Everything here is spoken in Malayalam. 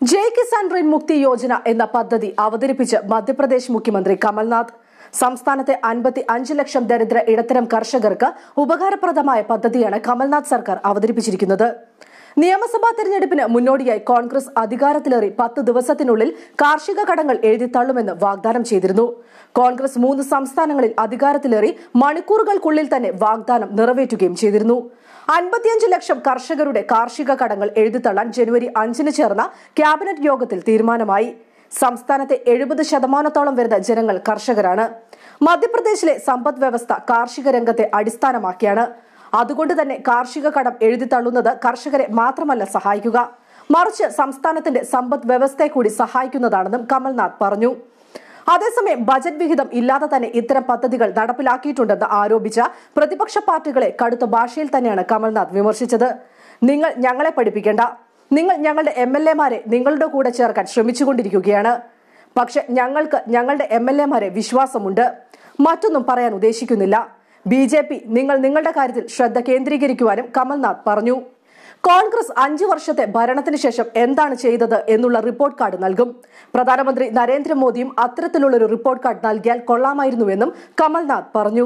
ജയ് കിസാൻ ഋൺ മുക്തി യോജന എന്ന പദ്ധതി അവതരിപ്പിച്ച് മധ്യപ്രദേശ് മുഖ്യമന്ത്രി കമൽനാഥ്. സംസ്ഥാനത്തെ 55 ലക്ഷം ദരിദ്ര ഇടത്തരം കർഷകർക്ക് ഉപകാരപ്രദമായ പദ്ധതിയാണ് കമൽനാഥ് സർക്കാർ അവതരിപ്പിച്ചിരിക്കുന്നത്. നിയമസഭാ തെരഞ്ഞെടുപ്പിന് മുന്നോടിയായി കോൺഗ്രസ് അധികാരത്തിലേറി 10 ദിവസത്തിനുള്ളിൽ കാർഷിക കടങ്ങൾ എഴുതിത്തള്ളുമെന്ന് വാഗ്ദാനം ചെയ്തിരുന്നു. കോൺഗ്രസ് 3 സംസ്ഥാനങ്ങളിൽ അധികാരത്തിലേറി മണിക്കൂറുകൾക്കുള്ളിൽ തന്നെ വാഗ്ദാനം നിറവേറ്റുകയും ചെയ്തിരുന്നു. 55 ലക്ഷം കർഷകരുടെ കാർഷിക കടങ്ങൾ എഴുതിത്തള്ളാൻ ജനുവരി 5-ന് ചേർന്ന ക്യാബിനറ്റ് യോഗത്തിൽ തീരുമാനമായി. സംസ്ഥാനത്തെ 70% വരുന്ന ജനങ്ങൾ കർഷകരാണ്. മധ്യപ്രദേശിലെ സമ്പദ് വ്യവസ്ഥ കാർഷിക രംഗത്തെ അടിസ്ഥാനമാക്കിയാണ്. അതുകൊണ്ട് തന്നെ കാർഷിക കടം എഴുതിത്തള്ളുന്നത് കർഷകരെ മാത്രമല്ല സഹായിക്കുക, മറിച്ച് സംസ്ഥാനത്തിന്റെ സമ്പദ് വ്യവസ്ഥയെ കൂടി സഹായിക്കുന്നതാണെന്നും കമൽനാഥ് പറഞ്ഞു. അതേസമയം ബജറ്റ് വിഹിതം ഇല്ലാതെ തന്നെ ഇത്തരം പദ്ധതികൾ നടപ്പിലാക്കിയിട്ടുണ്ടെന്ന് ആരോപിച്ച പ്രതിപക്ഷ പാർട്ടികളെ കടുത്ത ഭാഷയിൽ തന്നെയാണ് കമൽനാഥ് വിമർശിച്ചത്. നിങ്ങൾ ഞങ്ങളെ പഠിപ്പിക്കേണ്ട, നിങ്ങൾ ഞങ്ങളുടെ MLA-മാരെ നിങ്ങളുടെ കൂടെ ചേർക്കാൻ ശ്രമിച്ചുകൊണ്ടിരിക്കുകയാണ്. പക്ഷെ ഞങ്ങൾക്ക് ഞങ്ങളുടെ MLA-മാരെ വിശ്വാസമുണ്ട്, മറ്റൊന്നും പറയാൻ ഉദ്ദേശിക്കുന്നില്ല. BJP നിങ്ങളുടെ കാര്യത്തിൽ ശ്രദ്ധ കേന്ദ്രീകരിക്കുവാനും കമൽനാഥ് പറഞ്ഞു. കോൺഗ്രസ് 5 വർഷത്തെ ഭരണത്തിന് ശേഷം എന്താണ് ചെയ്തത് എന്നുള്ള റിപ്പോർട്ട് കാർഡ് നൽകും. പ്രധാനമന്ത്രി നരേന്ദ്രമോദിയും അത്തരത്തിലുള്ളൊരു റിപ്പോർട്ട് കാർഡ് നൽകിയാൽ കൊള്ളാമായിരുന്നുവെന്നും കമൽനാഥ് പറഞ്ഞു.